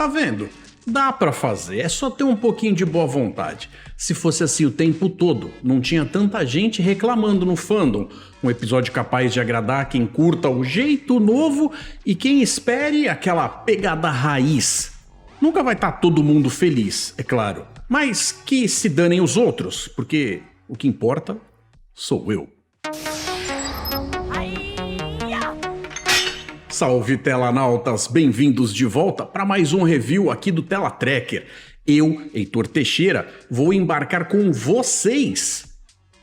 Tá vendo? Dá pra fazer, é só ter um pouquinho de boa vontade. Se fosse assim o tempo todo, não tinha tanta gente reclamando no fandom. Um episódio capaz de agradar quem curta o jeito novo e quem espere aquela pegada raiz. Nunca vai estar todo mundo feliz, é claro. Mas que se danem os outros, porque o que importa sou eu. Salve telanautas, bem-vindos de volta para mais um review aqui do Tela Tracker. Eu, Heitor Teixeira, vou embarcar com vocês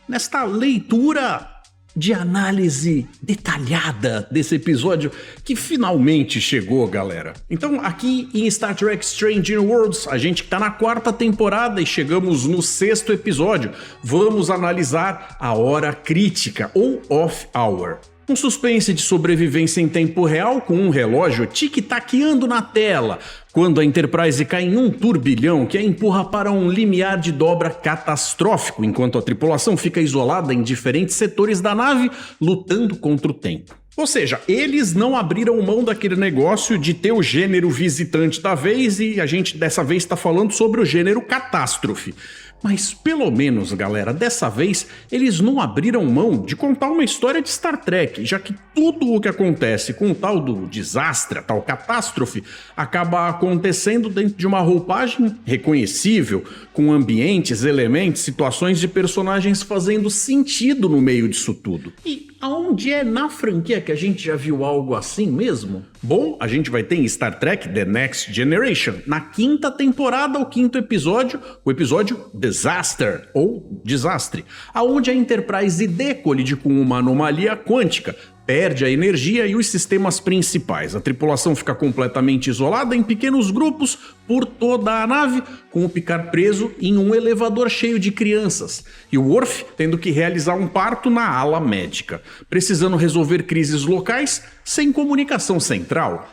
nesta leitura de análise detalhada desse episódio que finalmente chegou, galera. Então, aqui em Star Trek Strange New Worlds, a gente tá na 4ª temporada e chegamos no 6º episódio. Vamos analisar a Hora Crítica, ou Off Hour. Um suspense de sobrevivência em tempo real com um relógio tic-taqueando na tela, quando a Enterprise cai em um turbilhão que a empurra para um limiar de dobra catastrófico, enquanto a tripulação fica isolada em diferentes setores da nave, lutando contra o tempo. Ou seja, eles não abriram mão daquele negócio de ter o gênero visitante da vez e a gente dessa vez está falando sobre o gênero catástrofe. Mas pelo menos, galera, dessa vez eles não abriram mão de contar uma história de Star Trek, já que tudo o que acontece com o tal do desastre, a tal catástrofe, acaba acontecendo dentro de uma roupagem reconhecível, com ambientes, elementos, situações de personagens fazendo sentido no meio disso tudo. E aonde é na franquia que a gente já viu algo assim mesmo? Bom, a gente vai ter em Star Trek The Next Generation, na 5ª temporada, o 5º episódio, o episódio Disaster, ou Desastre, aonde a Enterprise D colide com uma anomalia quântica, perde a energia e os sistemas principais. A tripulação fica completamente isolada em pequenos grupos por toda a nave, com o Picard preso em um elevador cheio de crianças, e o Worf tendo que realizar um parto na ala médica, precisando resolver crises locais sem comunicação central.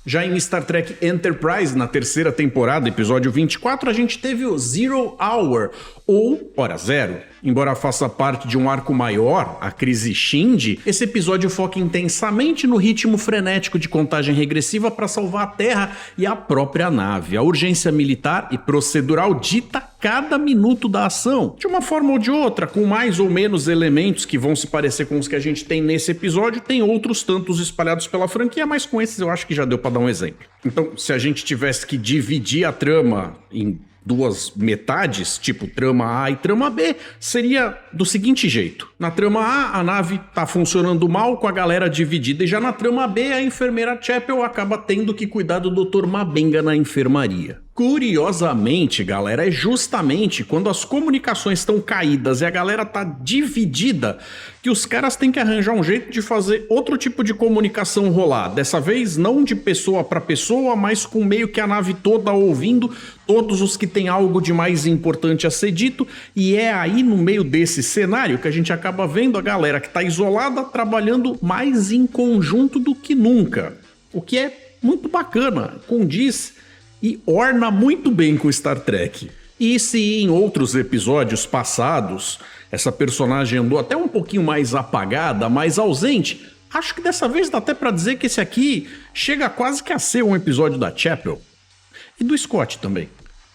Já em Star Trek Enterprise, na 3ª temporada, episódio 24, a gente teve o Zero Hour, ou Hora Zero. Embora faça parte de um arco maior, a crise Shinji, esse episódio foca intensamente no ritmo frenético de contagem regressiva para salvar a Terra e a própria nave. A urgência militar e procedural dita cada minuto da ação, de uma forma ou de outra, com mais ou menos elementos que vão se parecer com os que a gente tem nesse episódio. Tem outros tantos espalhados pela franquia, mas com esses eu acho que já deu para dar um exemplo. Então, se a gente tivesse que dividir a trama em duas metades, tipo trama A e trama B, seria do seguinte jeito. Na trama A, a nave tá funcionando mal com a galera dividida, e já na trama B, a enfermeira Chapel acaba tendo que cuidar do Dr. Mabenga na enfermaria. Curiosamente, galera, é justamente quando as comunicações estão caídas e a galera tá dividida que os caras têm que arranjar um jeito de fazer outro tipo de comunicação rolar. Dessa vez, não de pessoa para pessoa, mas com meio que a nave toda ouvindo todos os que têm algo de mais importante a ser dito, e é aí no meio desse cenário que a gente acaba vendo a galera que tá isolada trabalhando mais em conjunto do que nunca. O que é muito bacana, condiz e orna muito bem com Star Trek. E se em outros episódios passados essa personagem andou até um pouquinho mais apagada, mais ausente, acho que dessa vez dá até pra dizer que esse aqui chega quase que a ser um episódio da Chapel. E do Scott também.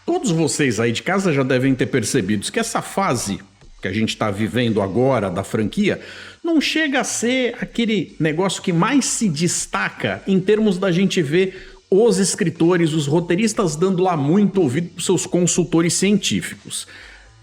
Todos vocês aí de casa já devem ter percebido que essa fase que a gente tá vivendo agora da franquia não chega a ser aquele negócio que mais se destaca em termos da gente ver os escritores, os roteiristas dando lá muito ouvido para seus consultores científicos,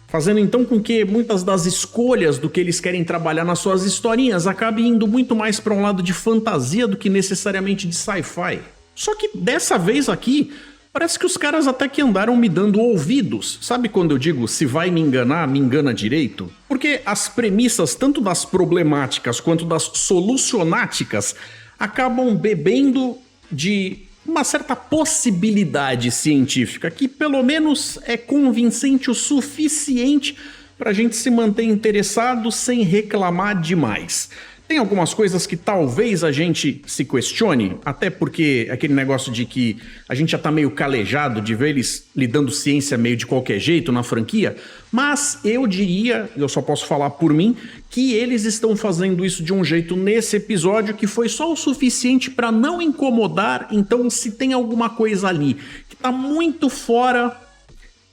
fazendo então com que muitas das escolhas do que eles querem trabalhar nas suas historinhas acabe indo muito mais para um lado de fantasia do que necessariamente de sci-fi. Só que dessa vez aqui, parece que os caras até que andaram me dando ouvidos. Sabe quando eu digo se vai me enganar, me engana direito? Porque as premissas, tanto das problemáticas quanto das solucionáticas, acabam bebendo de uma certa possibilidade científica que pelo menos é convincente o suficiente para a gente se manter interessado sem reclamar demais. Tem algumas coisas que talvez a gente se questione, até porque aquele negócio de que a gente já tá meio calejado de ver eles lidando ciência meio de qualquer jeito na franquia, mas eu diria, eu só posso falar por mim, que eles estão fazendo isso de um jeito nesse episódio que foi só o suficiente para não incomodar. Então, se tem alguma coisa ali que tá muito fora,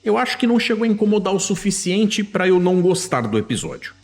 eu acho que não chegou a incomodar o suficiente para eu não gostar do episódio.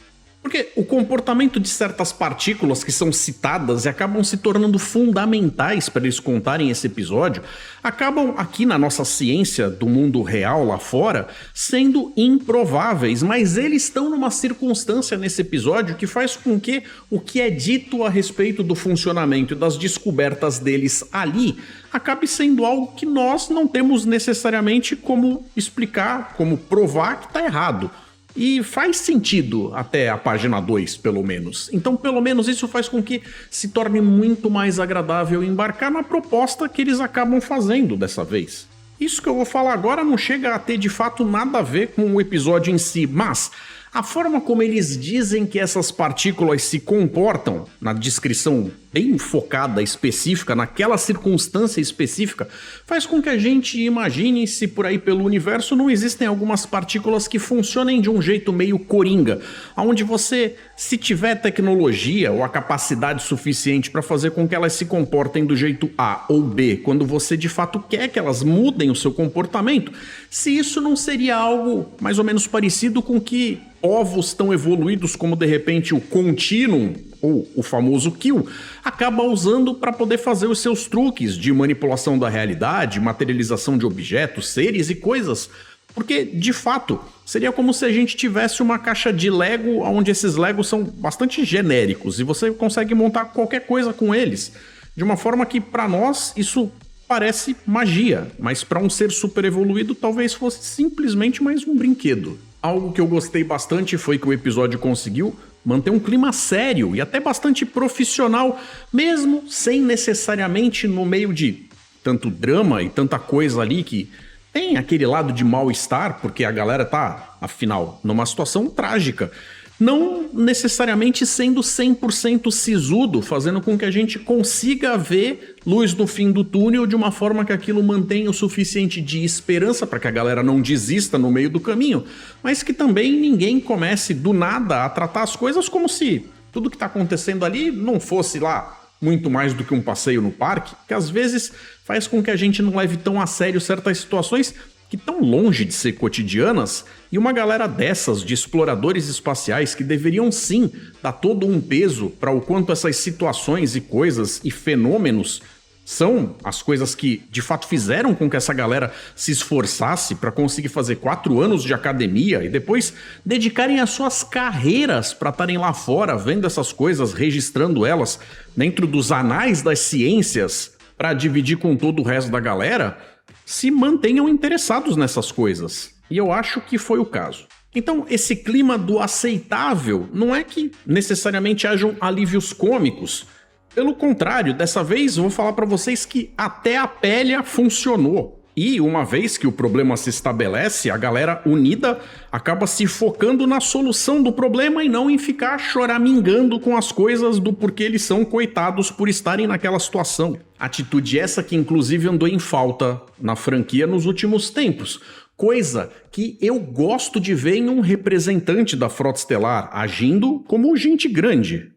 Porque o comportamento de certas partículas que são citadas e acabam se tornando fundamentais para eles contarem esse episódio, acabam aqui na nossa ciência do mundo real lá fora, sendo improváveis, mas eles estão numa circunstância nesse episódio que faz com que o que é dito a respeito do funcionamento e das descobertas deles ali acabe sendo algo que nós não temos necessariamente como explicar, como provar que está errado. E faz sentido até a página 2, pelo menos. Então, pelo menos isso faz com que se torne muito mais agradável embarcar na proposta que eles acabam fazendo dessa vez. Isso que eu vou falar agora não chega a ter de fato nada a ver com o episódio em si, mas a forma como eles dizem que essas partículas se comportam, na descrição bem focada, específica, naquela circunstância específica, faz com que a gente imagine se por aí pelo universo não existem algumas partículas que funcionem de um jeito meio coringa, onde você, se tiver tecnologia ou a capacidade suficiente para fazer com que elas se comportem do jeito A ou B, quando você de fato quer que elas mudem o seu comportamento, se isso não seria algo mais ou menos parecido com que povos tão evoluídos como de repente o Continuum, ou o famoso Kill, acaba usando para poder fazer os seus truques de manipulação da realidade, materialização de objetos, seres e coisas. Porque, de fato, seria como se a gente tivesse uma caixa de Lego, onde esses Legos são bastante genéricos e você consegue montar qualquer coisa com eles. De uma forma que, para nós, isso parece magia, mas para um ser super evoluído talvez fosse simplesmente mais um brinquedo. Algo que eu gostei bastante foi que o episódio conseguiu manter um clima sério e até bastante profissional, mesmo sem necessariamente no meio de tanto drama e tanta coisa ali que tem aquele lado de mal-estar, porque a galera tá, afinal, numa situação trágica. Não necessariamente sendo 100% sisudo, fazendo com que a gente consiga ver luz no fim do túnel de uma forma que aquilo mantenha o suficiente de esperança para que a galera não desista no meio do caminho, mas que também ninguém comece do nada a tratar as coisas como se tudo que está acontecendo ali não fosse lá muito mais do que um passeio no parque, que às vezes faz com que a gente não leve tão a sério certas situações que estão longe de ser cotidianas, e uma galera dessas de exploradores espaciais que deveriam sim dar todo um peso para o quanto essas situações e coisas e fenômenos são as coisas que de fato fizeram com que essa galera se esforçasse para conseguir fazer 4 anos de academia e depois dedicarem as suas carreiras para estarem lá fora vendo essas coisas, registrando elas dentro dos anais das ciências para dividir com todo o resto da galera, se mantenham interessados nessas coisas. E eu acho que foi o caso. Então, esse clima do aceitável não é que necessariamente hajam alívios cômicos. Pelo contrário, dessa vez eu vou falar para vocês que até a Pélia funcionou. E uma vez que o problema se estabelece, a galera unida acaba se focando na solução do problema e não em ficar choramingando com as coisas do porquê eles são coitados por estarem naquela situação. Atitude essa que inclusive andou em falta na franquia nos últimos tempos. Coisa que eu gosto de ver em um representante da Frota Estelar agindo como gente grande.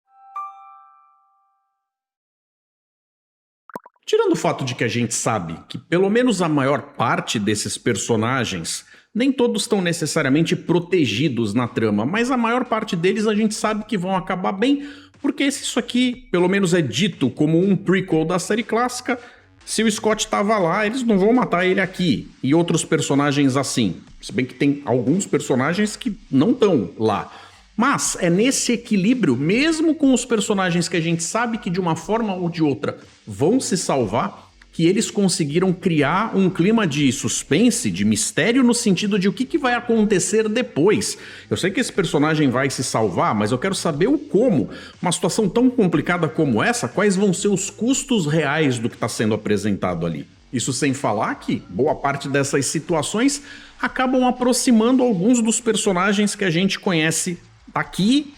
Tirando o fato de que a gente sabe que pelo menos a maior parte desses personagens, nem todos estão necessariamente protegidos na trama, mas a maior parte deles a gente sabe que vão acabar bem, porque se isso aqui pelo menos é dito como um prequel da série clássica, se o Scott estava lá, eles não vão matar ele aqui, e outros personagens assim, se bem que tem alguns personagens que não estão lá. Mas é nesse equilíbrio, mesmo com os personagens que a gente sabe que de uma forma ou de outra vão se salvar, que eles conseguiram criar um clima de suspense, de mistério no sentido de o que vai acontecer depois. Eu sei que esse personagem vai se salvar, mas eu quero saber o como. Uma situação tão complicada como essa, quais vão ser os custos reais do que está sendo apresentado ali? Isso sem falar que boa parte dessas situações acabam aproximando alguns dos personagens que a gente conhece aqui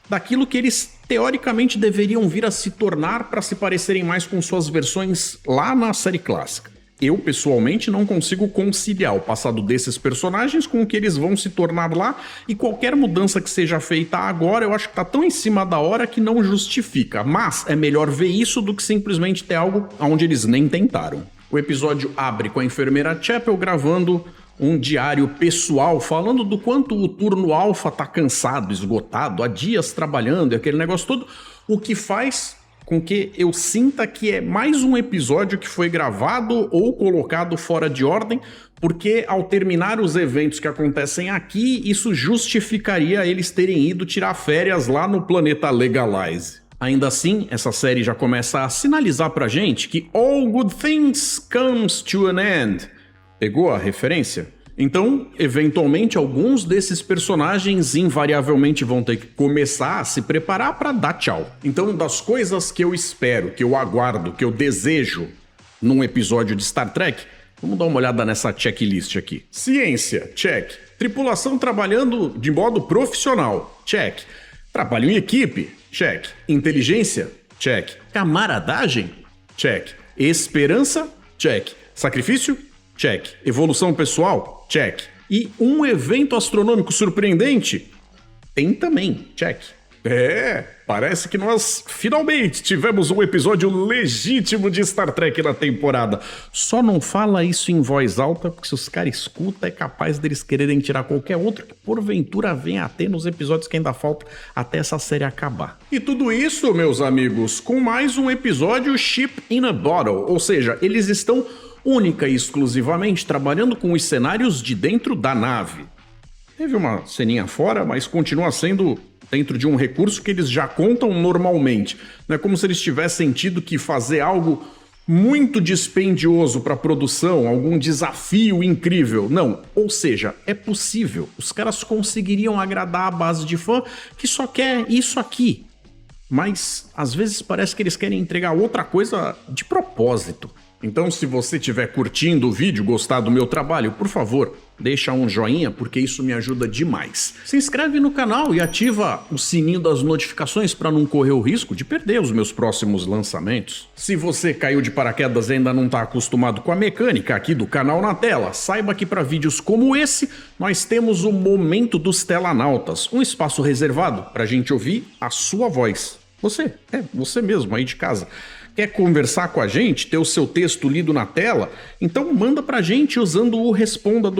daquilo que eles teoricamente deveriam vir a se tornar para se parecerem mais com suas versões lá na série clássica. Eu, pessoalmente, não consigo conciliar o passado desses personagens com o que eles vão se tornar lá, e qualquer mudança que seja feita agora eu acho que tá tão em cima da hora que não justifica, mas é melhor ver isso do que simplesmente ter algo onde eles nem tentaram. O episódio abre com a enfermeira Chapel gravando um diário pessoal falando do quanto o turno alfa tá cansado, esgotado, há dias trabalhando e aquele negócio todo, o que faz com que eu sinta que é mais um episódio que foi gravado ou colocado fora de ordem, porque ao terminar os eventos que acontecem aqui, isso justificaria eles terem ido tirar férias lá no planeta Legalize. Ainda assim, essa série já começa a sinalizar pra gente que all good things comes to an end. Pegou a referência? Então, eventualmente, alguns desses personagens invariavelmente vão ter que começar a se preparar para dar tchau. Então, das coisas que eu espero, que eu aguardo, que eu desejo num episódio de Star Trek, vamos dar uma olhada nessa checklist aqui. Ciência, check. Tripulação trabalhando de modo profissional, check. Trabalho em equipe, check. Inteligência, check. Camaradagem, check. Esperança, check. Sacrifício, check. Evolução pessoal, check. E um evento astronômico surpreendente? Tem também, check. Parece que nós finalmente tivemos um episódio legítimo de Star Trek na temporada. Só não fala isso em voz alta, porque se os caras escutam é capaz deles quererem tirar qualquer outro que porventura venha a ter nos episódios que ainda faltam até essa série acabar. E tudo isso, meus amigos, com mais um episódio Ship in a Bottle, ou seja, eles estão única e exclusivamente trabalhando com os cenários de dentro da nave. Teve uma ceninha fora, mas continua sendo dentro de um recurso que eles já contam normalmente. Não é como se eles tivessem tido que fazer algo muito dispendioso para a produção, algum desafio incrível. Não, ou seja, é possível. Os caras conseguiriam agradar a base de fã que só quer isso aqui. Mas, às vezes, parece que eles querem entregar outra coisa de propósito. Então, se você estiver curtindo o vídeo, gostar do meu trabalho, por favor, deixa um joinha, porque isso me ajuda demais. Se inscreve no canal e ativa o sininho das notificações para não correr o risco de perder os meus próximos lançamentos. Se você caiu de paraquedas e ainda não está acostumado com a mecânica aqui do canal na tela, saiba que para vídeos como esse, nós temos o Momento dos Telanautas, um espaço reservado para a gente ouvir a sua voz. Você mesmo aí de casa. Quer conversar com a gente, ter o seu texto lido na tela? Então manda pra gente usando o Responda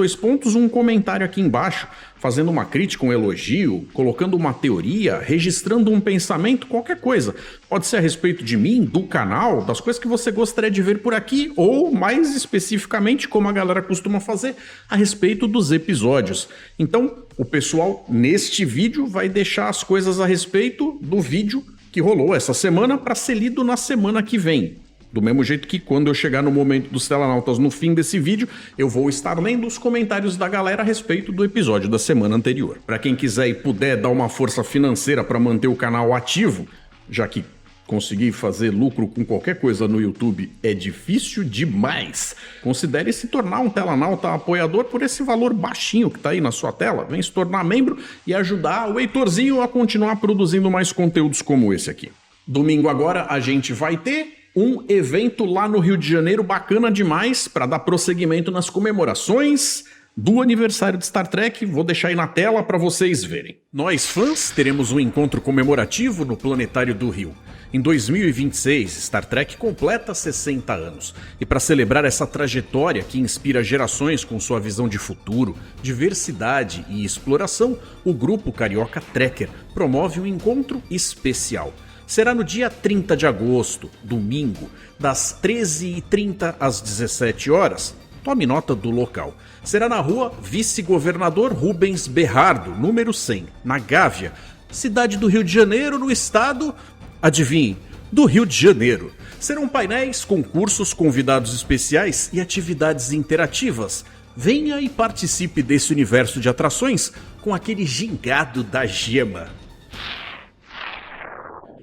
um comentário aqui embaixo, fazendo uma crítica, um elogio, colocando uma teoria, registrando um pensamento, qualquer coisa. Pode ser a respeito de mim, do canal, das coisas que você gostaria de ver por aqui, ou mais especificamente, como a galera costuma fazer, a respeito dos episódios. Então, o pessoal neste vídeo vai deixar as coisas a respeito do vídeo que rolou essa semana para ser lido na semana que vem. Do mesmo jeito que quando eu chegar no Momento dos Telanautas no fim desse vídeo, eu vou estar lendo os comentários da galera a respeito do episódio da semana anterior. Para quem quiser e puder dar uma força financeira para manter o canal ativo, já que conseguir fazer lucro com qualquer coisa no YouTube é difícil demais, considere se tornar um Telanauta apoiador por esse valor baixinho que tá aí na sua tela. Vem se tornar membro e ajudar o Heitorzinho a continuar produzindo mais conteúdos como esse aqui. Domingo agora a gente vai ter um evento lá no Rio de Janeiro bacana demais para dar prosseguimento nas comemorações do aniversário de Star Trek. Vou deixar aí na tela para vocês verem. Nós fãs teremos um encontro comemorativo no Planetário do Rio. Em 2026, Star Trek completa 60 anos. E para celebrar essa trajetória que inspira gerações com sua visão de futuro, diversidade e exploração, o grupo Carioca Trekker promove um encontro especial. Será no dia 30 de agosto, domingo, das 13h30 às 17 horas. Tome nota do local. Será na rua Vice-Governador Rubens Berardo, número 100, na Gávea, cidade do Rio de Janeiro, no estado... Adivinhe, do Rio de Janeiro. Serão painéis, concursos, convidados especiais e atividades interativas. Venha e participe desse universo de atrações com aquele gingado da gema.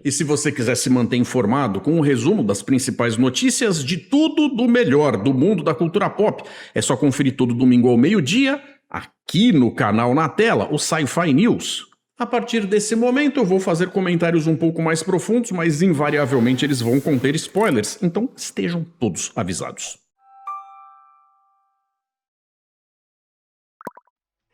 E se você quiser se manter informado com um resumo das principais notícias de tudo do melhor do mundo da cultura pop, é só conferir todo domingo ao meio-dia, aqui no canal na tela, o Sci-Fi News. A partir desse momento eu vou fazer comentários um pouco mais profundos, mas invariavelmente eles vão conter spoilers, então estejam todos avisados.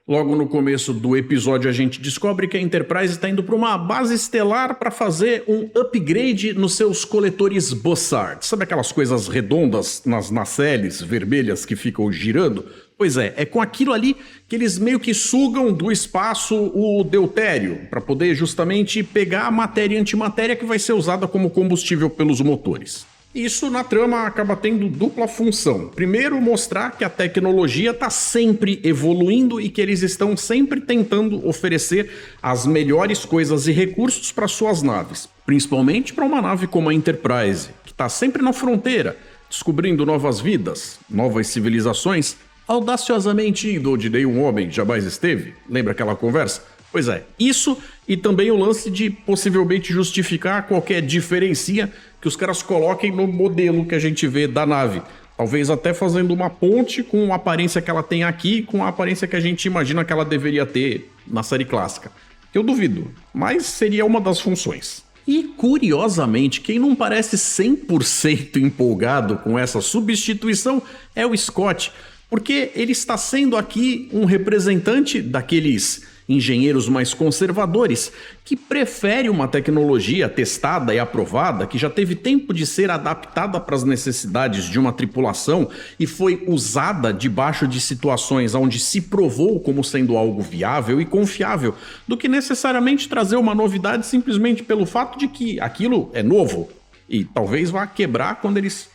Logo no começo do episódio a gente descobre que a Enterprise está indo para uma base estelar para fazer um upgrade nos seus coletores Bussard. Sabe aquelas coisas redondas nas nacelles vermelhas que ficam girando? Pois é com aquilo ali que eles meio que sugam do espaço o deutério, para poder justamente pegar a matéria e antimatéria que vai ser usada como combustível pelos motores. Isso na trama acaba tendo dupla função. Primeiro, mostrar que a tecnologia está sempre evoluindo e que eles estão sempre tentando oferecer as melhores coisas e recursos para suas naves. Principalmente para uma nave como a Enterprise, que está sempre na fronteira, descobrindo novas vidas, novas civilizações, audaciosamente indo onde nenhum homem jamais esteve. Lembra aquela conversa? Pois é, isso e também o lance de possivelmente justificar qualquer diferença que os caras coloquem no modelo que a gente vê da nave. Talvez até fazendo uma ponte com a aparência que ela tem aqui com a aparência que a gente imagina que ela deveria ter na série clássica. Eu duvido, mas seria uma das funções. E, curiosamente, quem não parece 100% empolgado com essa substituição é o Scott, porque ele está sendo aqui um representante daqueles engenheiros mais conservadores que prefere uma tecnologia testada e aprovada que já teve tempo de ser adaptada para as necessidades de uma tripulação e foi usada debaixo de situações onde se provou como sendo algo viável e confiável, do que necessariamente trazer uma novidade simplesmente pelo fato de que aquilo é novo e talvez vá quebrar quando eles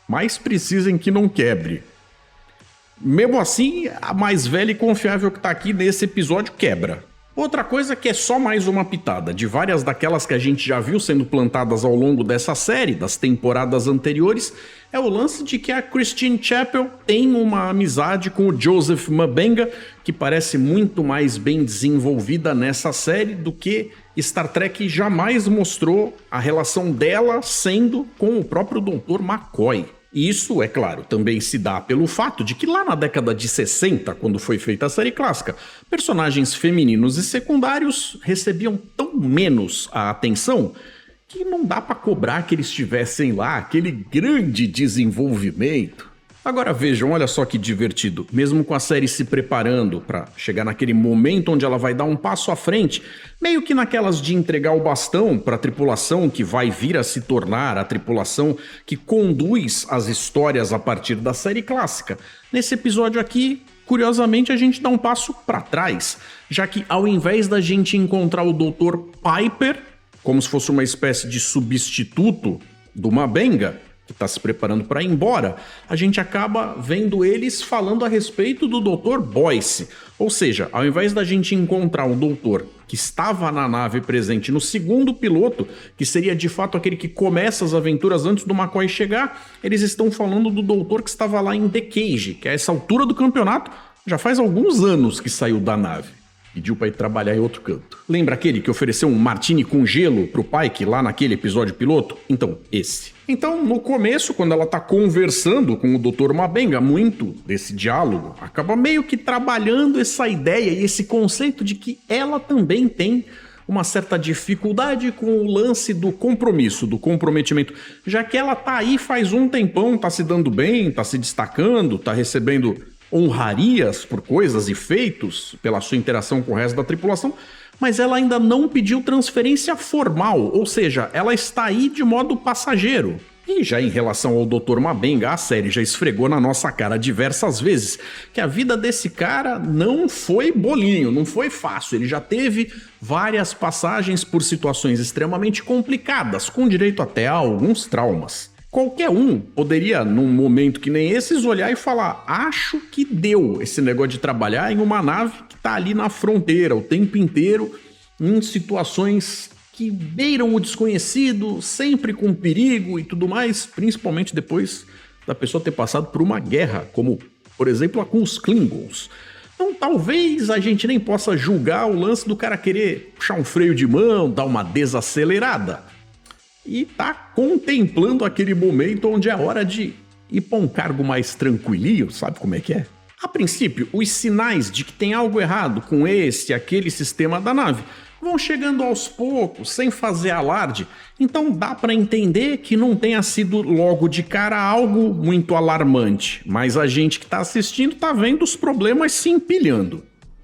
mais precisem que não quebre. Mesmo assim, a mais velha e confiável que tá aqui nesse episódio quebra. Outra coisa que é só mais uma pitada de várias daquelas que a gente já viu sendo plantadas ao longo dessa série, das temporadas anteriores, é o lance de que a Christine Chapel tem uma amizade com o Joseph Mabenga, que parece muito mais bem desenvolvida nessa série do que Star Trek jamais mostrou a relação dela sendo com o próprio Dr. McCoy. E isso, é claro, também se dá pelo fato de que lá na década de 60, quando foi feita a série clássica, personagens femininos e secundários recebiam tão menos a atenção que não dá pra cobrar que eles tivessem lá aquele grande desenvolvimento. Agora vejam, olha só que divertido, mesmo com a série se preparando para chegar naquele momento onde ela vai dar um passo à frente, meio que naquelas de entregar o bastão para a tripulação que vai vir a se tornar a tripulação que conduz as histórias a partir da série clássica. Nesse episódio aqui, curiosamente, a gente dá um passo para trás, já que ao invés da gente encontrar o Dr. Piper, como se fosse uma espécie de substituto do Mabenga, que está se preparando para ir embora, a gente acaba vendo eles falando a respeito do Dr. Boyce. Ou seja, ao invés da gente encontrar um doutor que estava na nave presente no segundo piloto, que seria de fato aquele que começa as aventuras antes do McCoy chegar, eles estão falando do doutor que estava lá em The Cage, que a essa altura do campeonato já faz alguns anos que saiu da nave. Pediu pra ir trabalhar em outro canto. Lembra aquele que ofereceu um martini com gelo pro Pike lá naquele episódio piloto? Então, esse. Então, no começo, quando ela tá conversando com o Dr. Mabenga, muito desse diálogo acaba meio que trabalhando essa ideia e esse conceito de que ela também tem uma certa dificuldade com o lance do compromisso, do comprometimento, já que ela tá aí faz um tempão, tá se dando bem, tá se destacando, tá recebendo honrarias por coisas e feitos pela sua interação com o resto da tripulação, mas ela ainda não pediu transferência formal, ou seja, ela está aí de modo passageiro. E já em relação ao Dr. Mabenga, a série já esfregou na nossa cara diversas vezes que a vida desse cara não foi bolinho, não foi fácil. Ele já teve várias passagens por situações extremamente complicadas, com direito até a alguns traumas. Qualquer um poderia, num momento que nem esses, olhar e falar: acho que deu esse negócio de trabalhar em uma nave que está ali na fronteira o tempo inteiro, em situações que beiram o desconhecido, sempre com perigo e tudo mais, principalmente depois da pessoa ter passado por uma guerra, como, por exemplo, a com os Klingons. Então talvez a gente nem possa julgar o lance do cara querer puxar um freio de mão, dar uma desacelerada. E tá contemplando aquele momento onde é hora de ir para um cargo mais tranquilinho, sabe como é que é? A princípio, os sinais de que tem algo errado com esse e aquele sistema da nave vão chegando aos poucos, sem fazer alarde, então dá para entender que não tenha sido logo de cara algo muito alarmante, mas a gente que está assistindo está vendo os problemas se empilhando.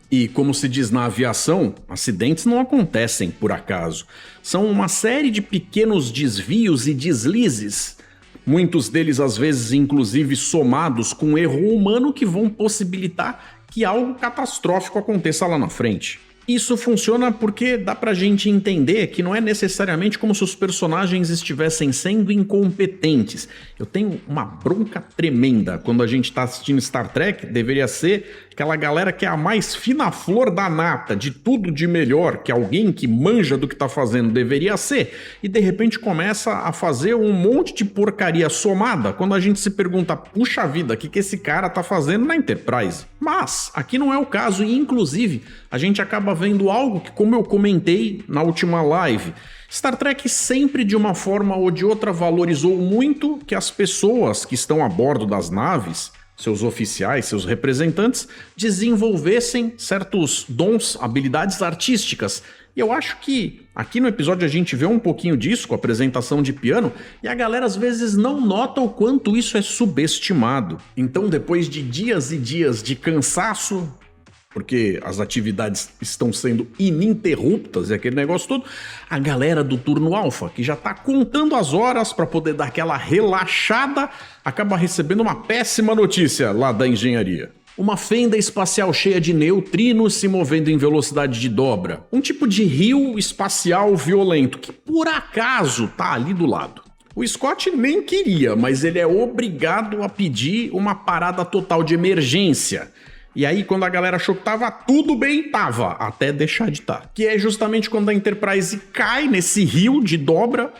E como se diz na aviação, acidentes não acontecem por acaso. São uma série de pequenos desvios e deslizes, muitos deles às vezes inclusive somados com erro humano que vão possibilitar que algo catastrófico aconteça lá na frente. Isso funciona porque dá pra gente entender que não é necessariamente como se os personagens estivessem sendo incompetentes. Eu tenho uma bronca tremenda quando a gente tá assistindo Star Trek, deveria ser aquela galera que é a mais fina flor da nata, de tudo de melhor, que alguém que manja do que tá fazendo deveria ser, e de repente começa a fazer um monte de porcaria somada quando a gente se pergunta, puxa vida, o que esse cara tá fazendo na Enterprise? Mas aqui não é o caso e inclusive a gente acaba vendo algo que, como eu comentei na última live, Star Trek sempre de uma forma ou de outra valorizou muito que as pessoas que estão a bordo das naves, seus oficiais, seus representantes, desenvolvessem certos dons, habilidades artísticas. E eu acho que aqui no episódio a gente vê um pouquinho disso com a apresentação de piano e a galera às vezes não nota o quanto isso é subestimado. Então, depois de dias e dias de cansaço, porque as atividades estão sendo ininterruptas e aquele negócio todo, a galera do turno alfa, que já tá contando as horas para poder dar aquela relaxada, acaba recebendo uma péssima notícia lá da engenharia. Uma fenda espacial cheia de neutrinos se movendo em velocidade de dobra. Um tipo de rio espacial violento que por acaso tá ali do lado. O Scott nem queria, mas ele é obrigado a pedir uma parada total de emergência. E aí, quando a galera achou que tava tudo bem, tava, até deixar de estar. Que é justamente quando a Enterprise cai nesse rio de dobra,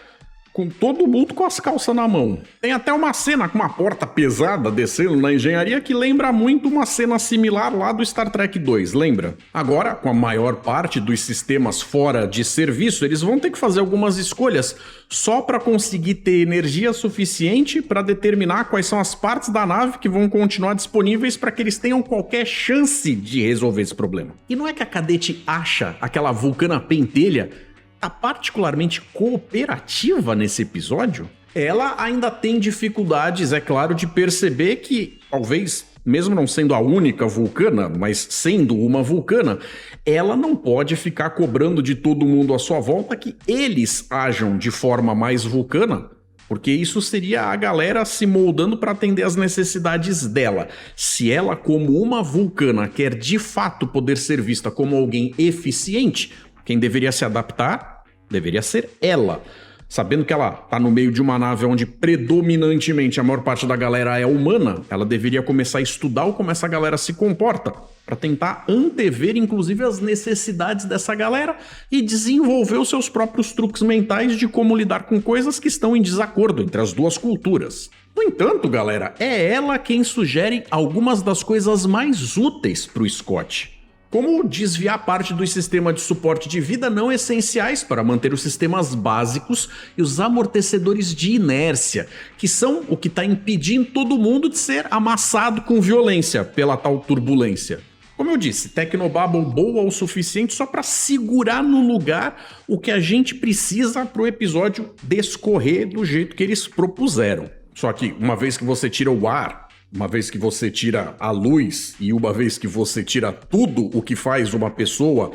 com todo mundo com as calças na mão. Tem até uma cena com uma porta pesada descendo na engenharia que lembra muito uma cena similar lá do Star Trek 2, lembra? Agora, com a maior parte dos sistemas fora de serviço, eles vão ter que fazer algumas escolhas só para conseguir ter energia suficiente para determinar quais são as partes da nave que vão continuar disponíveis para que eles tenham qualquer chance de resolver esse problema. E não é que a Cadete acha aquela vulcana pentelha tá particularmente cooperativa nesse episódio? Ela ainda tem dificuldades, é claro, de perceber que, talvez, mesmo não sendo a única vulcana, mas sendo uma vulcana, ela não pode ficar cobrando de todo mundo à sua volta que eles ajam de forma mais vulcana, porque isso seria a galera se moldando para atender às necessidades dela. Se ela, como uma vulcana, quer de fato poder ser vista como alguém eficiente, quem deveria se adaptar deveria ser ela. Sabendo que ela tá no meio de uma nave onde predominantemente a maior parte da galera é humana, ela deveria começar a estudar como essa galera se comporta, para tentar antever inclusive as necessidades dessa galera e desenvolver os seus próprios truques mentais de como lidar com coisas que estão em desacordo entre as duas culturas. No entanto, galera, é ela quem sugere algumas das coisas mais úteis pro Scott. Como desviar parte do sistema de suporte de vida não essenciais para manter os sistemas básicos e os amortecedores de inércia, que são o que está impedindo todo mundo de ser amassado com violência pela tal turbulência. Como eu disse, Tecnobabble boa o suficiente só para segurar no lugar o que a gente precisa para o episódio descorrer do jeito que eles propuseram. Só que uma vez que você tira o ar, uma vez que você tira a luz e uma vez que você tira tudo o que faz uma pessoa,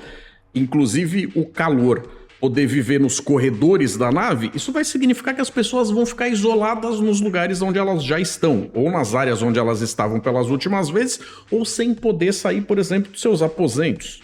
inclusive o calor, poder viver nos corredores da nave, isso vai significar que as pessoas vão ficar isoladas nos lugares onde elas já estão, ou nas áreas onde elas estavam pelas últimas vezes, ou sem poder sair, por exemplo, dos seus aposentos.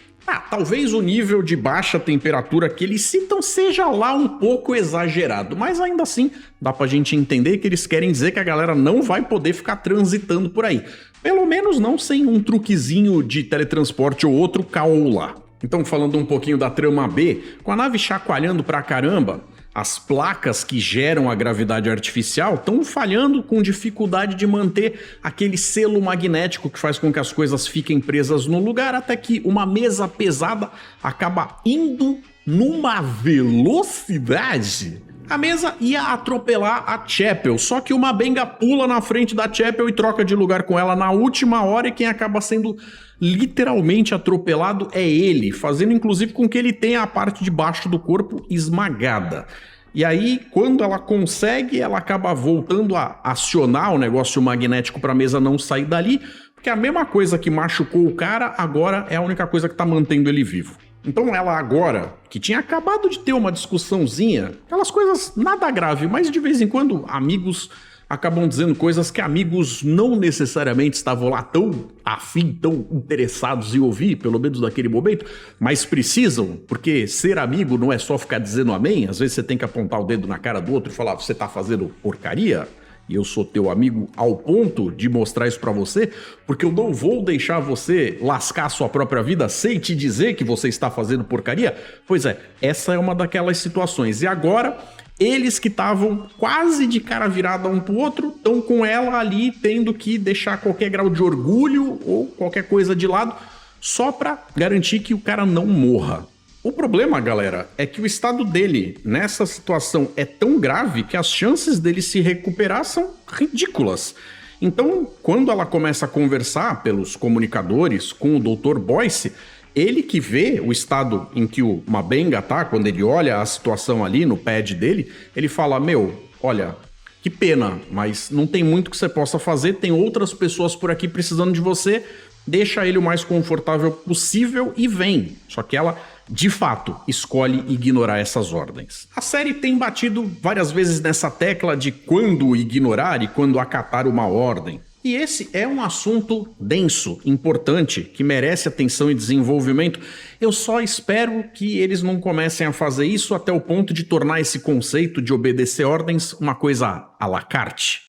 Talvez o nível de baixa temperatura que eles citam seja lá um pouco exagerado, mas ainda assim dá pra gente entender que eles querem dizer que a galera não vai poder ficar transitando por aí. Pelo menos não sem um truquezinho de teletransporte ou outro cá ou lá. Então, falando um pouquinho da trama B, com a nave chacoalhando pra caramba, as placas que geram a gravidade artificial estão falhando com dificuldade de manter aquele selo magnético que faz com que as coisas fiquem presas no lugar, até que uma mesa pesada acaba indo numa velocidade A mesa ia atropelar a Chapel, só que o Mabenga pula na frente da Chapel e troca de lugar com ela na última hora, e quem acaba sendo literalmente atropelado é ele, fazendo inclusive com que ele tenha a parte de baixo do corpo esmagada. E aí, quando ela consegue, ela acaba voltando a acionar o negócio magnético para a mesa não sair dali, porque a mesma coisa que machucou o cara, agora é a única coisa que tá mantendo ele vivo. Então ela agora, que tinha acabado de ter uma discussãozinha, aquelas coisas nada grave, mas de vez em quando amigos acabam dizendo coisas que amigos não necessariamente estavam lá tão afim, tão interessados em ouvir, pelo menos naquele momento, mas precisam, porque ser amigo não é só ficar dizendo amém, às vezes você tem que apontar o dedo na cara do outro e falar, você tá fazendo porcaria? E eu sou teu amigo ao ponto de mostrar isso pra você, porque eu não vou deixar você lascar a sua própria vida sem te dizer que você está fazendo porcaria? Pois é, essa é uma daquelas situações. E agora, eles que estavam quase de cara virada um pro outro, estão com ela ali tendo que deixar qualquer grau de orgulho ou qualquer coisa de lado, só pra garantir que o cara não morra. O problema, galera, é que o estado dele nessa situação é tão grave que as chances dele se recuperar são ridículas. Então, quando ela começa a conversar pelos comunicadores com o Dr. Boyce, ele que vê o estado em que o Mabenga tá, quando ele olha a situação ali no pad dele, ele fala, meu, olha, que pena, mas não tem muito que você possa fazer, tem outras pessoas por aqui precisando de você, deixa ele o mais confortável possível e vem. Só que ela, de fato, escolhe ignorar essas ordens. A série tem batido várias vezes nessa tecla de quando ignorar e quando acatar uma ordem. E esse é um assunto denso, importante, que merece atenção e desenvolvimento. Eu só espero que eles não comecem a fazer isso até o ponto de tornar esse conceito de obedecer ordens uma coisa à la carte.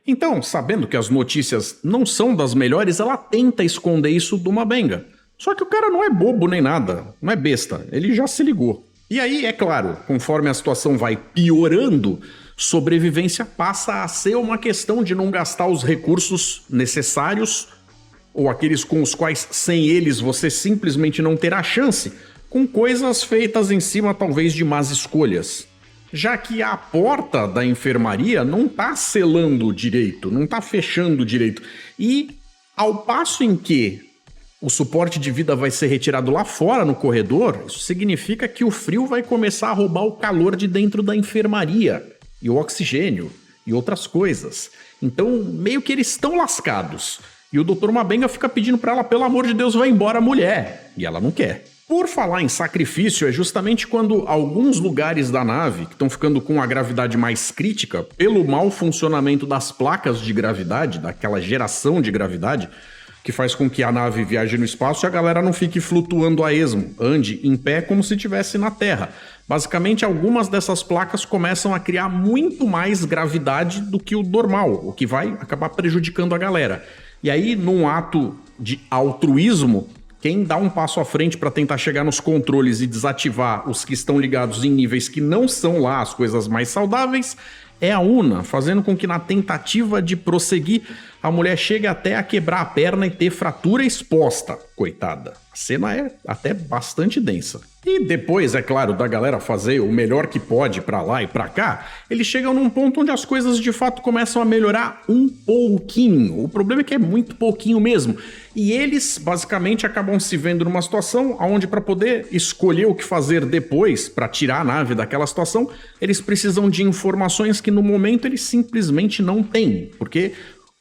Então, sabendo que as notícias não são das melhores, ela tenta esconder isso do Mabenga. Só que o cara não é bobo nem nada, não é besta, ele já se ligou. E aí, é claro, conforme a situação vai piorando, sobrevivência passa a ser uma questão de não gastar os recursos necessários, ou aqueles com os quais, sem eles, você simplesmente não terá chance, com coisas feitas em cima talvez de más escolhas. Já que a porta da enfermaria não tá selando direito, não tá fechando direito. E ao passo em que o suporte de vida vai ser retirado lá fora no corredor, isso significa que o frio vai começar a roubar o calor de dentro da enfermaria, e o oxigênio, e outras coisas. Então, meio que eles estão lascados. E o Dr. Mabenga fica pedindo pra ela, pelo amor de Deus, vai embora, mulher. E ela não quer. Por falar em sacrifício, é justamente quando alguns lugares da nave que estão ficando com a gravidade mais crítica, pelo mau funcionamento das placas de gravidade, daquela geração de gravidade, que faz com que a nave viaje no espaço e a galera não fique flutuando a esmo, ande em pé como se estivesse na Terra. Basicamente, algumas dessas placas começam a criar muito mais gravidade do que o normal, o que vai acabar prejudicando a galera. E aí, num ato de altruísmo, quem dá um passo à frente para tentar chegar nos controles e desativar os que estão ligados em níveis que não são lá as coisas mais saudáveis é a Una, fazendo com que na tentativa de prosseguir, a mulher chegue até a quebrar a perna e ter fratura exposta. Coitada. A cena é até bastante densa. E depois, é claro, da galera fazer o melhor que pode pra lá e pra cá, eles chegam num ponto onde as coisas de fato começam a melhorar um pouquinho. O problema é que é muito pouquinho mesmo. E eles, basicamente, acabam se vendo numa situação onde, para poder escolher o que fazer depois, para tirar a nave daquela situação, eles precisam de informações que no momento eles simplesmente não têm. Porque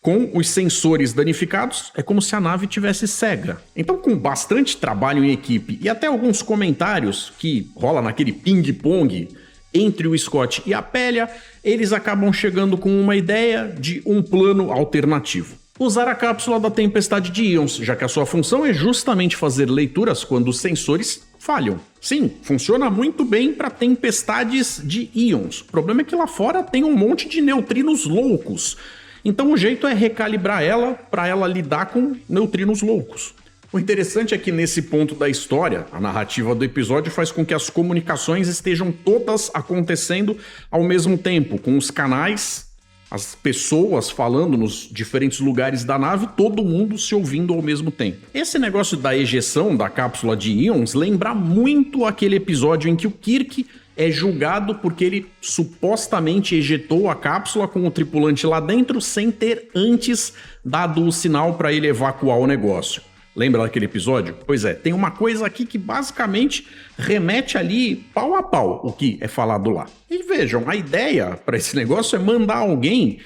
com os sensores danificados, é como se a nave tivesse cega. Então, com bastante trabalho em equipe e até alguns comentários que rola naquele ping-pong entre o Scott e a Pelia, eles acabam chegando com uma ideia de um plano alternativo. Usar a cápsula da tempestade de íons, já que a sua função é justamente fazer leituras quando os sensores falham. Sim, funciona muito bem para tempestades de íons. O problema é que lá fora tem um monte de neutrinos loucos. Então o jeito é recalibrar ela para ela lidar com neutrinos loucos. O interessante é que nesse ponto da história, a narrativa do episódio faz com que as comunicações estejam todas acontecendo ao mesmo tempo, com os canais As pessoas falando nos diferentes lugares da nave, todo mundo se ouvindo ao mesmo tempo. Esse negócio da ejeção da cápsula de íons lembra muito aquele episódio em que o Kirk é julgado porque ele supostamente ejetou a cápsula com o tripulante lá dentro sem ter antes dado o sinal para ele evacuar o negócio. Lembra daquele episódio? Pois é, tem uma coisa aqui que basicamente remete ali pau a pau o que é falado lá. E vejam, a ideia para esse negócio é mandar alguém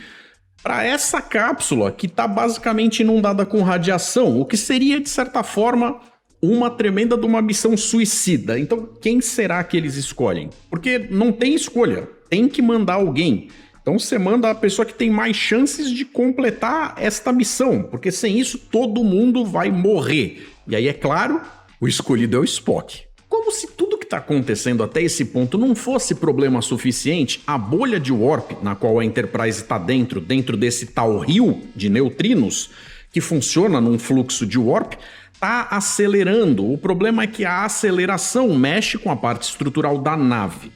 para essa cápsula que está basicamente inundada com radiação, o que seria, de certa forma, uma tremenda de uma missão suicida. Então, quem será que eles escolhem? Porque não tem escolha, tem que mandar alguém. Então você manda a pessoa que tem mais chances de completar esta missão, porque sem isso todo mundo vai morrer. E aí, é claro, o escolhido é o Spock. Como se tudo que está acontecendo até esse ponto não fosse problema suficiente, a bolha de Warp, na qual a Enterprise está dentro desse tal rio de neutrinos, que funciona num fluxo de Warp, está acelerando. O problema é que a aceleração mexe com a parte estrutural da nave.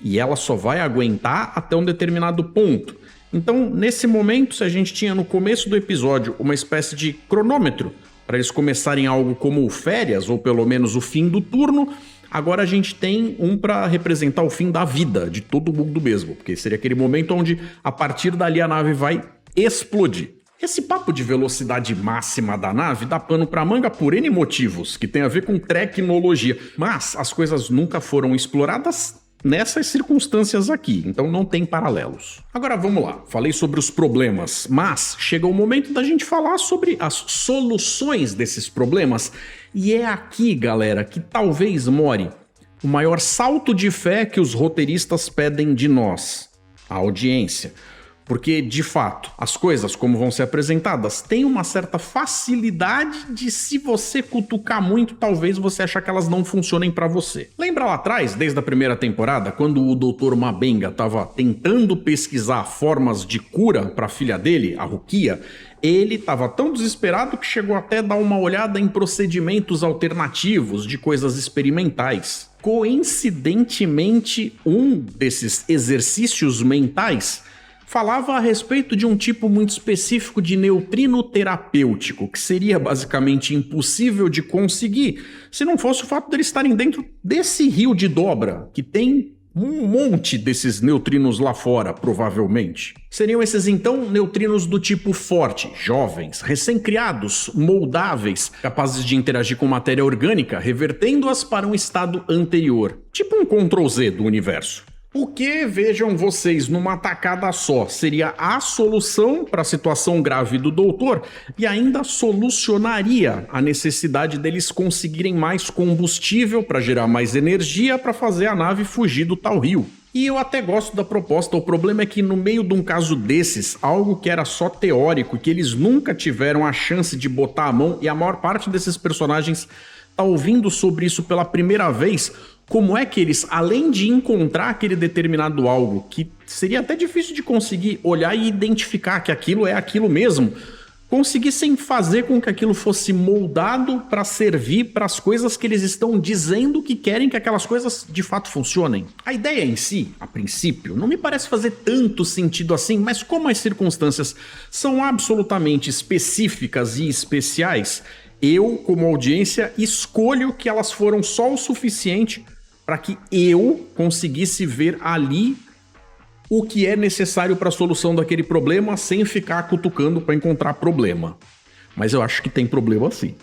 E ela só vai aguentar até um determinado ponto. Então, nesse momento, se a gente tinha no começo do episódio uma espécie de cronômetro para eles começarem algo como férias, ou pelo menos o fim do turno, agora a gente tem um para representar o fim da vida de todo mundo mesmo, porque seria aquele momento onde, a partir dali, a nave vai explodir. Esse papo de velocidade máxima da nave dá pano pra manga por N motivos, que tem a ver com tecnologia, mas as coisas nunca foram exploradas nessas circunstâncias aqui, então não tem paralelos. Agora vamos lá, falei sobre os problemas, mas chega o momento da gente falar sobre as soluções desses problemas, e é aqui, galera, que talvez more o maior salto de fé que os roteiristas pedem de nós, a audiência. Porque, de fato, as coisas, como vão ser apresentadas, têm uma certa facilidade de, se você cutucar muito, talvez você achar que elas não funcionem pra você. Lembra lá atrás, desde a primeira temporada, quando o Dr. Mabenga estava tentando pesquisar formas de cura pra filha dele, a Rukia? Ele estava tão desesperado que chegou até a dar uma olhada em procedimentos alternativos de coisas experimentais. Coincidentemente, um desses exercícios mentais falava a respeito de um tipo muito específico de neutrino terapêutico, que seria basicamente impossível de conseguir se não fosse o fato deles estarem dentro desse rio de dobra, que tem um monte desses neutrinos lá fora, provavelmente. Seriam esses, então, neutrinos do tipo forte, jovens, recém-criados, moldáveis, capazes de interagir com matéria orgânica, revertendo-as para um estado anterior. Tipo um Ctrl-Z do universo. O que, vejam vocês, numa tacada só, seria a solução para a situação grave do doutor e ainda solucionaria a necessidade deles conseguirem mais combustível para gerar mais energia para fazer a nave fugir do tal rio. E eu até gosto da proposta, o problema é que no meio de um caso desses, algo que era só teórico, que eles nunca tiveram a chance de botar a mão, e a maior parte desses personagens tá ouvindo sobre isso pela primeira vez, como é que eles, além de encontrar aquele determinado algo, que seria até difícil de conseguir olhar e identificar que aquilo é aquilo mesmo, conseguissem fazer com que aquilo fosse moldado para servir para as coisas que eles estão dizendo que querem que aquelas coisas de fato funcionem. A ideia em si, a princípio, não me parece fazer tanto sentido assim, mas como as circunstâncias são absolutamente específicas e especiais, eu, como audiência, escolho que elas foram só o suficiente para que eu conseguisse ver ali o que é necessário para a solução daquele problema sem ficar cutucando para encontrar problema. Mas eu acho que tem problema sim.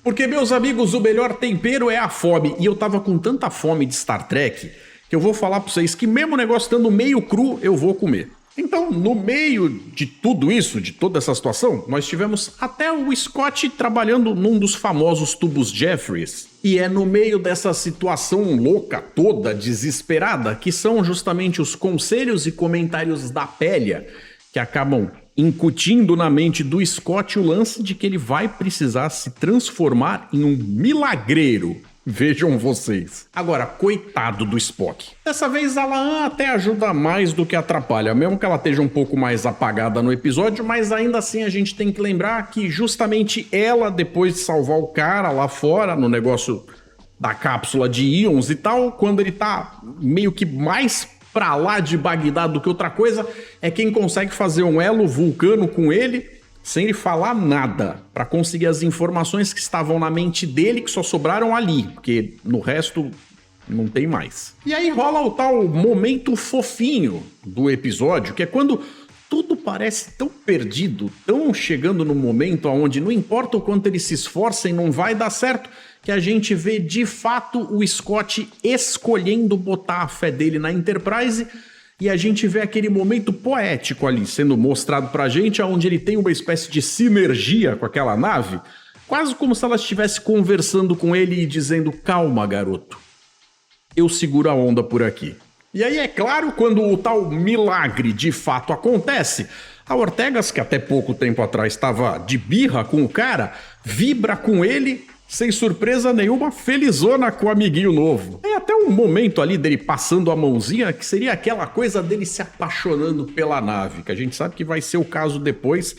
Porque, meus amigos, o melhor tempero é a fome. E eu tava com tanta fome de Star Trek que eu vou falar para vocês que mesmo o negócio estando meio cru, eu vou comer. Então, no meio de tudo isso, de toda essa situação, nós tivemos até o Scott trabalhando num dos famosos tubos Jeffries. E é no meio dessa situação louca toda, desesperada, que são justamente os conselhos e comentários da Pélia que acabam incutindo na mente do Scott o lance de que ele vai precisar se transformar em um milagreiro. Vejam vocês. Agora, coitado do Spock. Dessa vez a La'an até ajuda mais do que atrapalha, mesmo que ela esteja um pouco mais apagada no episódio, mas ainda assim a gente tem que lembrar que justamente ela, depois de salvar o cara lá fora, no negócio da cápsula de íons e tal, quando ele tá meio que mais pra lá de Bagdá do que outra coisa é quem consegue fazer um elo vulcano com ele sem ele falar nada, pra conseguir as informações que estavam na mente dele, que só sobraram ali, porque no resto não tem mais. E aí rola o tal momento fofinho do episódio, que é quando tudo parece tão perdido, tão chegando no momento onde não importa o quanto eles se esforcem, não vai dar certo, que a gente vê de fato o Scott escolhendo botar a fé dele na Enterprise, e a gente vê aquele momento poético ali sendo mostrado pra gente, onde ele tem uma espécie de sinergia com aquela nave, quase como se ela estivesse conversando com ele e dizendo: calma, garoto, eu seguro a onda por aqui. E aí, é claro, quando o tal milagre de fato acontece, a Ortegas, que até pouco tempo atrás estava de birra com o cara, vibra com ele, sem surpresa nenhuma, felizona com o amiguinho novo. Tem até um momento ali dele passando a mãozinha, que seria aquela coisa dele se apaixonando pela nave, que a gente sabe que vai ser o caso depois,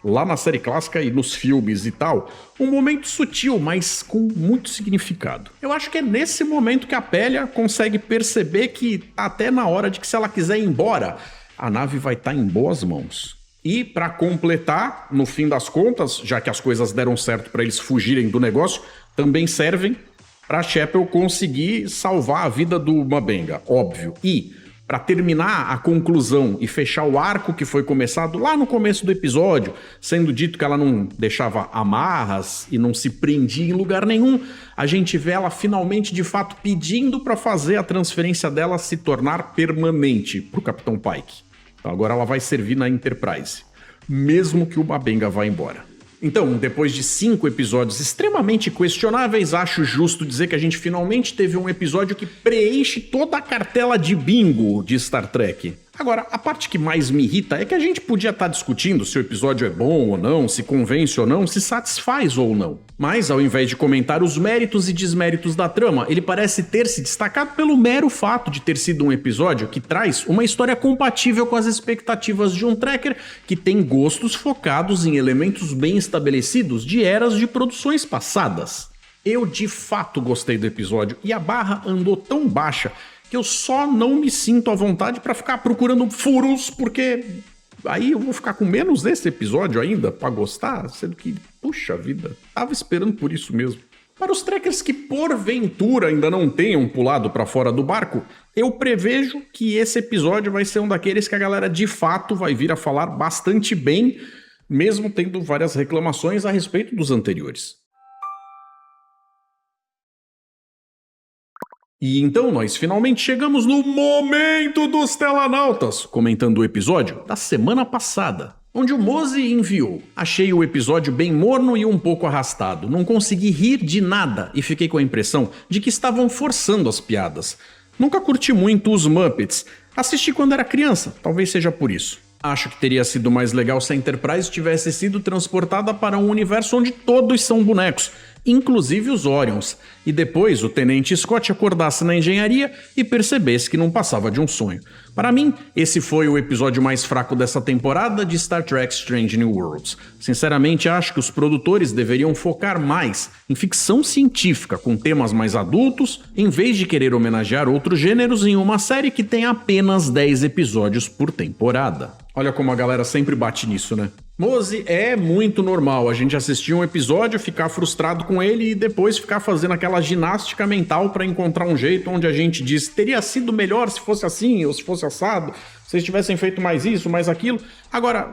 lá na série clássica e nos filmes e tal. Um momento sutil, mas com muito significado. Eu acho que é nesse momento que a Pelia consegue perceber que tá até na hora de que, se ela quiser ir embora, a nave vai estar em boas mãos. E para completar, no fim das contas, já que as coisas deram certo para eles fugirem do negócio, também servem para Chapel conseguir salvar a vida do M'Benga, óbvio. E para terminar a conclusão e fechar o arco que foi começado lá no começo do episódio, sendo dito que ela não deixava amarras e não se prendia em lugar nenhum, a gente vê ela finalmente de fato pedindo para fazer a transferência dela se tornar permanente para o Capitão Pike. Então agora ela vai servir na Enterprise, mesmo que o M'Benga vá embora. Então, depois de 5 episódios extremamente questionáveis, acho justo dizer que a gente finalmente teve um episódio que preenche toda a cartela de bingo de Star Trek. Agora, a parte que mais me irrita é que a gente podia estar discutindo se o episódio é bom ou não, se convence ou não, se satisfaz ou não. Mas, ao invés de comentar os méritos e desméritos da trama, ele parece ter se destacado pelo mero fato de ter sido um episódio que traz uma história compatível com as expectativas de um trekker que tem gostos focados em elementos bem estabelecidos de eras de produções passadas. Eu de fato gostei do episódio e a barra andou tão baixa que eu só não me sinto à vontade pra ficar procurando furos, porque aí eu vou ficar com menos desse episódio ainda pra gostar, sendo que, puxa vida, tava esperando por isso mesmo. Para os trekkers que porventura ainda não tenham pulado pra fora do barco, eu prevejo que esse episódio vai ser um daqueles que a galera de fato vai vir a falar bastante bem, mesmo tendo várias reclamações a respeito dos anteriores. E então nós finalmente chegamos no momento dos Telanautas, comentando o episódio da semana passada, onde o Mose enviou. Achei o episódio bem morno e um pouco arrastado, não consegui rir de nada e fiquei com a impressão de que estavam forçando as piadas. Nunca curti muito os Muppets, assisti quando era criança, talvez seja por isso. Acho que teria sido mais legal se a Enterprise tivesse sido transportada para um universo onde todos são bonecos, inclusive os Orions, e depois o Tenente Scott acordasse na engenharia e percebesse que não passava de um sonho. Para mim, esse foi o episódio mais fraco dessa temporada de Star Trek Strange New Worlds. Sinceramente, acho que os produtores deveriam focar mais em ficção científica com temas mais adultos, em vez de querer homenagear outros gêneros em uma série que tem apenas 10 episódios por temporada. Olha como a galera sempre bate nisso, né? Mose, é muito normal a gente assistir um episódio, ficar frustrado com ele e depois ficar fazendo aquela ginástica mental pra encontrar um jeito onde a gente diz: teria sido melhor se fosse assim ou se fosse assado, se eles tivessem feito mais isso, mais aquilo. Agora,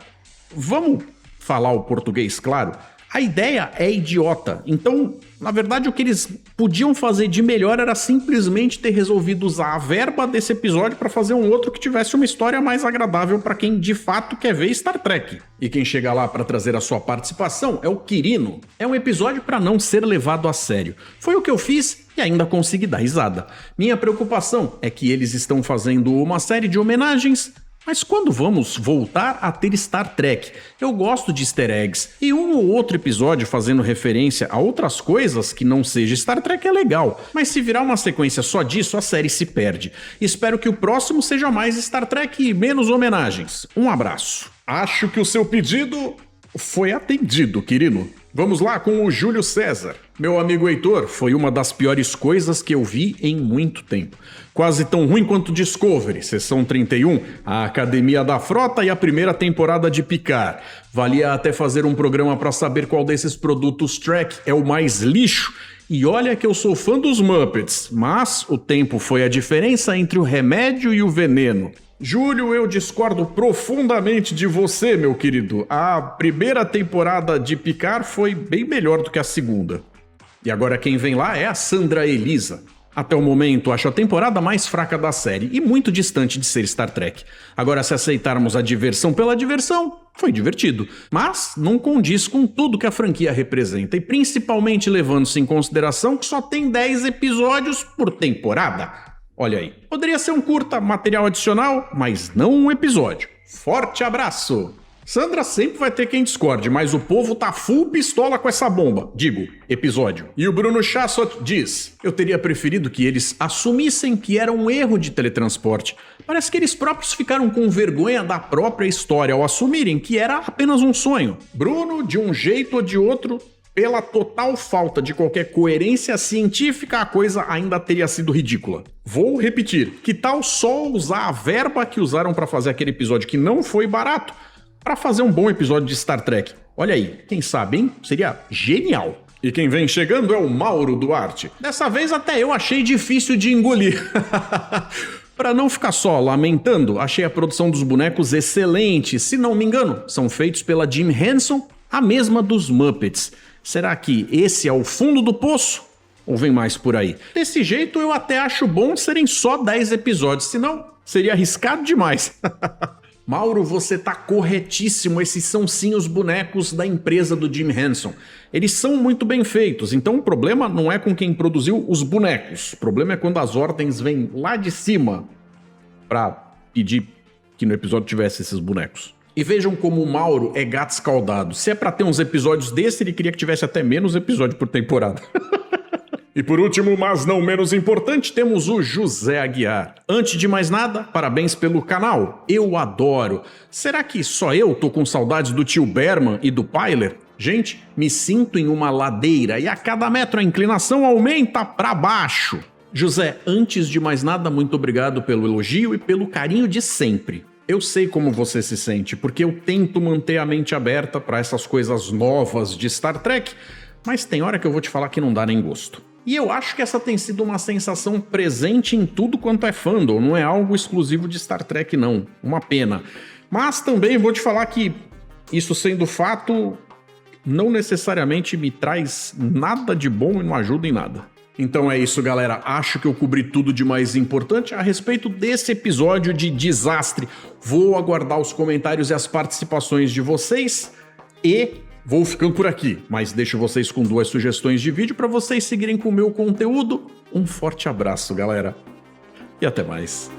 vamos falar o português claro? A ideia é idiota, então, na verdade, o que eles podiam fazer de melhor era simplesmente ter resolvido usar a verba desse episódio para fazer um outro que tivesse uma história mais agradável para quem de fato quer ver Star Trek. E quem chega lá para trazer a sua participação é o Quirino. É um episódio para não ser levado a sério. Foi o que eu fiz e ainda consegui dar risada. Minha preocupação é que eles estão fazendo uma série de homenagens. Mas quando vamos voltar a ter Star Trek? Eu gosto de easter eggs, e um ou outro episódio fazendo referência a outras coisas que não seja Star Trek é legal, mas se virar uma sequência só disso, a série se perde. Espero que o próximo seja mais Star Trek e menos homenagens. Um abraço. Acho que o seu pedido foi atendido, Quirino. Vamos lá com o Júlio César. Meu amigo Heitor, foi uma das piores coisas que eu vi em muito tempo. Quase tão ruim quanto Discovery, Sessão 31, a Academia da Frota e a primeira temporada de Picard. Valia até fazer um programa para saber qual desses produtos Trek é o mais lixo. E olha que eu sou fã dos Muppets, mas o tempo foi a diferença entre o remédio e o veneno. Júlio, eu discordo profundamente de você, meu querido. A primeira temporada de Picard foi bem melhor do que a segunda. E agora quem vem lá é a Sandra Elisa. Até o momento, acho a temporada mais fraca da série e muito distante de ser Star Trek. Agora, se aceitarmos a diversão pela diversão, foi divertido. Mas não condiz com tudo que a franquia representa, e principalmente levando-se em consideração que só tem 10 episódios por temporada. Olha aí, poderia ser um curta, material adicional, mas não um episódio. Forte abraço! Sandra sempre vai ter quem discorde, mas o povo tá full pistola com essa bomba. Digo, episódio. E o Bruno Chassot diz: eu teria preferido que eles assumissem que era um erro de teletransporte. Parece que eles próprios ficaram com vergonha da própria história ao assumirem que era apenas um sonho. Bruno, de um jeito ou de outro, pela total falta de qualquer coerência científica, a coisa ainda teria sido ridícula. Vou repetir, que tal só usar a verba que usaram para fazer aquele episódio que não foi barato para fazer um bom episódio de Star Trek? Olha aí, quem sabe, hein? Seria genial. E quem vem chegando é o Mauro Duarte. Dessa vez até eu achei difícil de engolir. Para não ficar só lamentando, achei a produção dos bonecos excelente. Se não me engano, são feitos pela Jim Henson, a mesma dos Muppets. Será que esse é o fundo do poço? Ou vem mais por aí? Desse jeito eu até acho bom serem só 10 episódios, senão seria arriscado demais. Mauro, você tá corretíssimo, esses são sim os bonecos da empresa do Jim Henson. Eles são muito bem feitos, então o problema não é com quem produziu os bonecos. O problema é quando as ordens vêm lá de cima pra pedir que no episódio tivesse esses bonecos. E vejam como o Mauro é gato escaldado. Se é pra ter uns episódios desse, ele queria que tivesse até menos episódio por temporada. E por último, mas não menos importante, temos o José Aguiar. Antes de mais nada, parabéns pelo canal. Eu adoro. Será que só eu tô com saudades do tio Berman e do Pyler? Gente, me sinto em uma ladeira e a cada metro a inclinação aumenta pra baixo. José, antes de mais nada, muito obrigado pelo elogio e pelo carinho de sempre. Eu sei como você se sente, porque eu tento manter a mente aberta para essas coisas novas de Star Trek, mas tem hora que eu vou te falar que não dá nem gosto. E eu acho que essa tem sido uma sensação presente em tudo quanto é fandom, não é algo exclusivo de Star Trek não, uma pena. Mas também vou te falar que, isso sendo fato, não necessariamente me traz nada de bom e não ajuda em nada. Então é isso, galera. Acho que eu cobri tudo de mais importante a respeito desse episódio de desastre. Vou aguardar os comentários e as participações de vocês e vou ficando por aqui. Mas deixo vocês com 2 sugestões de vídeo para vocês seguirem com o meu conteúdo. Um forte abraço, galera. E até mais.